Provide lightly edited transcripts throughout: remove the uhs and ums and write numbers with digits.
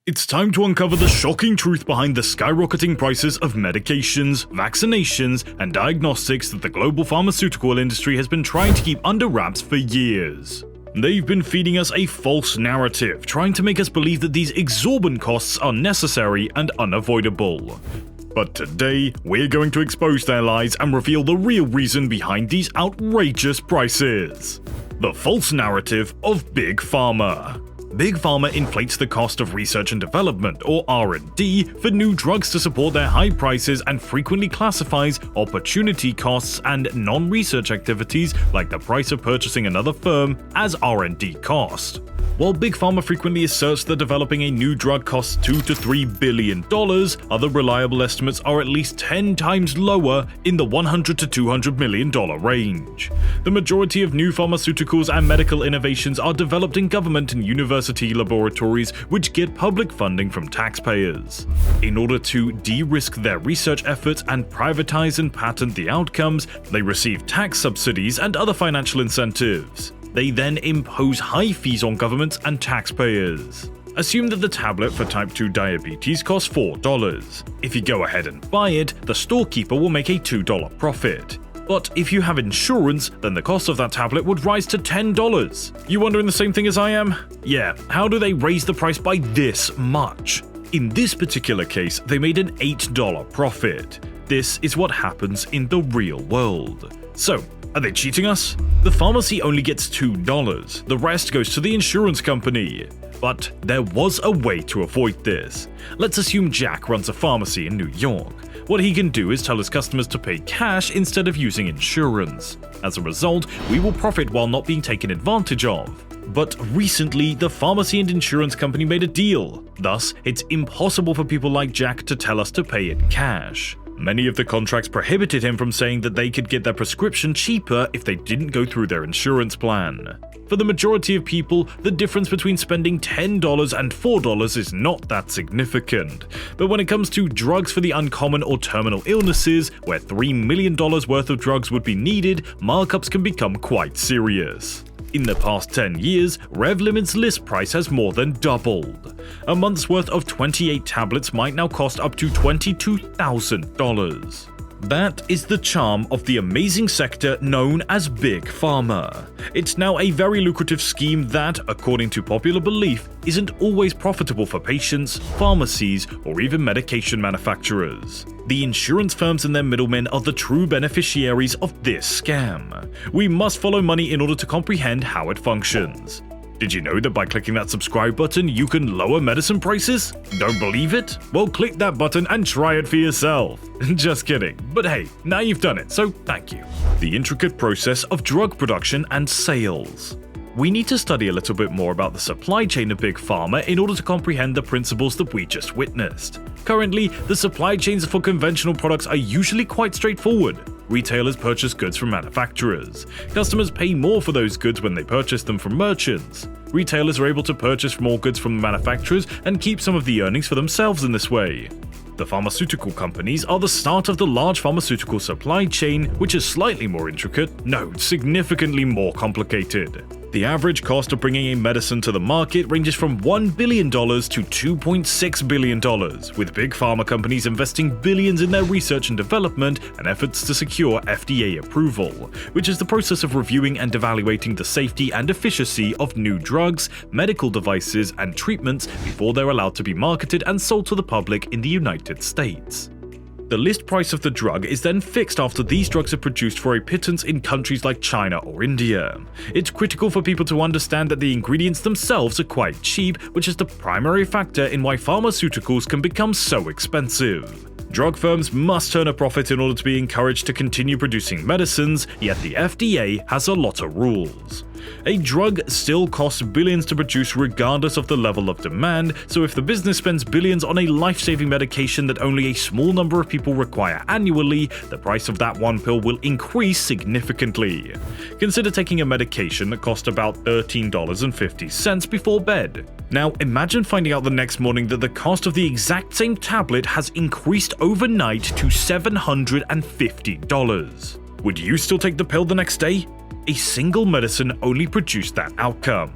It's time to uncover the shocking truth behind the skyrocketing prices of medications, vaccinations, and diagnostics that the global pharmaceutical industry has been trying to keep under wraps for years. They've been feeding us a false narrative, trying to make us believe that these exorbitant costs are necessary and unavoidable. But today, we're going to expose their lies and reveal the real reason behind these outrageous prices. The false narrative of Big Pharma. Big Pharma inflates the cost of research and development, or R&D, for new drugs to support their high prices and frequently classifies opportunity costs and non-research activities like the price of purchasing another firm as R&D cost. While Big Pharma frequently asserts that developing a new drug costs $2 to $3 billion, other reliable estimates are at least 10 times lower in the $100 to $200 million range. The majority of new pharmaceuticals and medical innovations are developed in government and university laboratories, which get public funding from taxpayers. In order to de-risk their research efforts and privatize and patent the outcomes, they receive tax subsidies and other financial incentives. They then impose high fees on governments and taxpayers. Assume that the tablet for type 2 diabetes costs $4. If you go ahead and buy it, the storekeeper will make a $2 profit. But if you have insurance, then the cost of that tablet would rise to $10. You wondering the same thing as I am? Yeah, how do they raise the price by this much? In this particular case, they made an $8 profit. This is what happens in the real world. So, are they cheating us? The pharmacy only gets $2, the rest goes to the insurance company. But there was a way to avoid this. Let's assume Jack runs a pharmacy in New York. What he can do is tell his customers to pay cash instead of using insurance. As a result, we will profit while not being taken advantage of. But recently, the pharmacy and insurance company made a deal. Thus, it's impossible for people like Jack to tell us to pay in cash. Many of the contracts prohibited him from saying that they could get their prescription cheaper if they didn't go through their insurance plan. For the majority of people, the difference between spending $10 and $4 is not that significant. But when it comes to drugs for the uncommon or terminal illnesses, where $3 million worth of drugs would be needed, markups can become quite serious. In the past 10 years, Revlimit's list price has more than doubled. A month's worth of 28 tablets might now cost up to $22,000. That is the charm of the amazing sector known as Big Pharma. It's now a very lucrative scheme that, according to popular belief, isn't always profitable for patients, pharmacies, or even medication manufacturers. The insurance firms and their middlemen are the true beneficiaries of this scam. We must follow money in order to comprehend how it functions. Did you know that by clicking that subscribe button, you can lower medicine prices? Don't believe it? Well, click that button and try it for yourself. Just kidding. But hey, now you've done it, so thank you. The intricate process of drug production and sales. We need to study a little bit more about the supply chain of Big Pharma in order to comprehend the principles that we just witnessed. Currently, the supply chains for conventional products are usually quite straightforward. Retailers purchase goods from manufacturers. Customers pay more for those goods when they purchase them from merchants. Retailers are able to purchase more goods from the manufacturers and keep some of the earnings for themselves in this way. The pharmaceutical companies are the start of the large pharmaceutical supply chain, which is slightly more intricate, no, significantly more complicated. The average cost of bringing a medicine to the market ranges from $1 billion to $2.6 billion, with big pharma companies investing billions in their research and development and efforts to secure FDA approval, which is the process of reviewing and evaluating the safety and efficacy of new drugs, medical devices, and treatments before they're allowed to be marketed and sold to the public in the United States. The list price of the drug is then fixed after these drugs are produced for a pittance in countries like China or India. It's critical for people to understand that the ingredients themselves are quite cheap, which is the primary factor in why pharmaceuticals can become so expensive. Drug firms must turn a profit in order to be encouraged to continue producing medicines, yet the FDA has a lot of rules. A drug still costs billions to produce regardless of the level of demand, so if the business spends billions on a life-saving medication that only a small number of people require annually, the price of that one pill will increase significantly. Consider taking a medication that costs about $13.50 before bed. Now imagine finding out the next morning that the cost of the exact same tablet has increased overnight to $750. Would you still take the pill the next day? A single medicine only produced that outcome.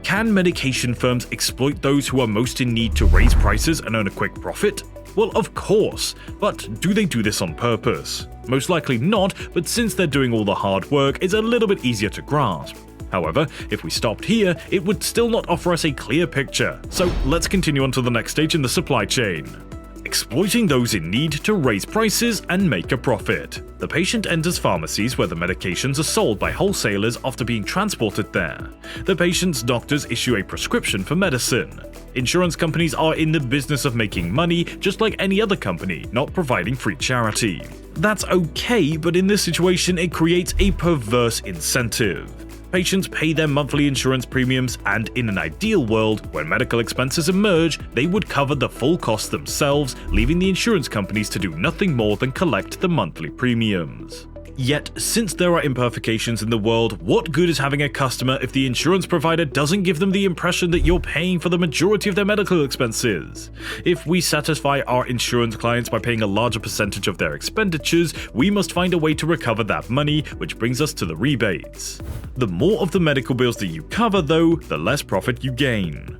Can medication firms exploit those who are most in need to raise prices and earn a quick profit? Well, of course, but do they do this on purpose? Most likely not, but since they're doing all the hard work, it's a little bit easier to grasp. However, if we stopped here, it would still not offer us a clear picture, so let's continue on to the next stage in the supply chain. Exploiting those in need to raise prices and make a profit. The patient enters pharmacies where the medications are sold by wholesalers after being transported there. The patient's doctors issue a prescription for medicine. Insurance companies are in the business of making money just like any other company, not providing free charity. That's okay, but in this situation it creates a perverse incentive. Patients pay their monthly insurance premiums, and in an ideal world, when medical expenses emerge, they would cover the full cost themselves, leaving the insurance companies to do nothing more than collect the monthly premiums. Yet, since there are imperfections in the world, what good is having a customer if the insurance provider doesn't give them the impression that you're paying for the majority of their medical expenses? If we satisfy our insurance clients by paying a larger percentage of their expenditures, we must find a way to recover that money, which brings us to the rebates. The more of the medical bills that you cover, though, the less profit you gain.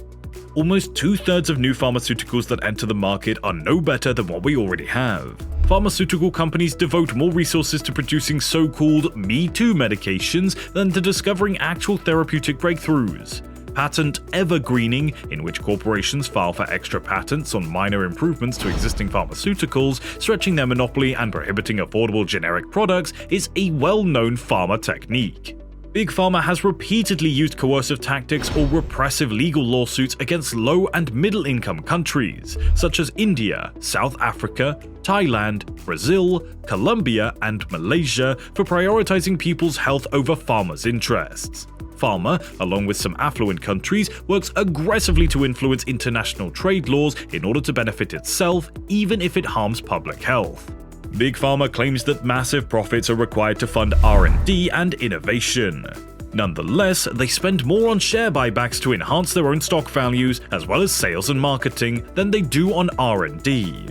Almost 2/3 of new pharmaceuticals that enter the market are no better than what we already have. Pharmaceutical companies devote more resources to producing so-called Me Too medications than to discovering actual therapeutic breakthroughs. Patent evergreening, in which corporations file for extra patents on minor improvements to existing pharmaceuticals, stretching their monopoly and prohibiting affordable generic products, is a well-known pharma technique. Big Pharma has repeatedly used coercive tactics or repressive legal lawsuits against low and middle-income countries, such as India, South Africa, Thailand, Brazil, Colombia, and Malaysia, for prioritizing people's health over pharma's interests. Pharma, along with some affluent countries, works aggressively to influence international trade laws in order to benefit itself, even if it harms public health. Big Pharma claims that massive profits are required to fund R&D and innovation. Nonetheless, they spend more on share buybacks to enhance their own stock values, as well as sales and marketing, than they do on R&D.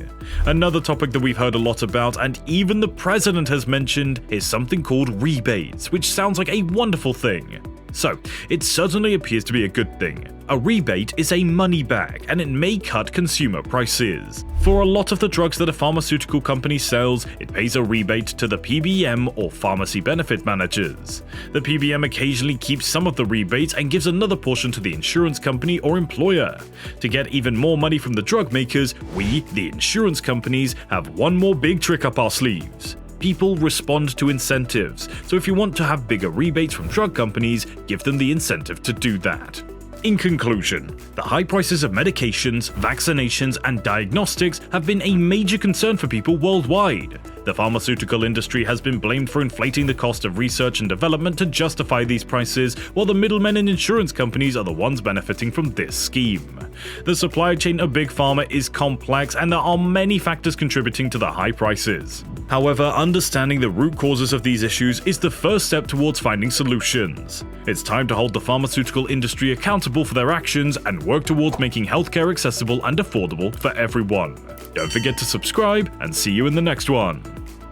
Another topic that we've heard a lot about, and even the president has mentioned, is something called rebates, which sounds like a wonderful thing. So, it certainly appears to be a good thing. A rebate is a money bag, and it may cut consumer prices. For a lot of the drugs that a pharmaceutical company sells, it pays a rebate to the PBM or pharmacy benefit managers. The PBM occasionally keeps some of the rebates and gives another portion to the insurance company or employer. To get even more money from the drug makers, we, the insurance companies, have one more big trick up our sleeves. People respond to incentives, so if you want to have bigger rebates from drug companies, give them the incentive to do that. In conclusion, the high prices of medications, vaccinations, and diagnostics have been a major concern for people worldwide. The pharmaceutical industry has been blamed for inflating the cost of research and development to justify these prices, while the middlemen and insurance companies are the ones benefiting from this scheme. The supply chain of Big Pharma is complex, and there are many factors contributing to the high prices. However, understanding the root causes of these issues is the first step towards finding solutions. It's time to hold the pharmaceutical industry accountable for their actions and work towards making healthcare accessible and affordable for everyone. Don't forget to subscribe, and see you in the next one.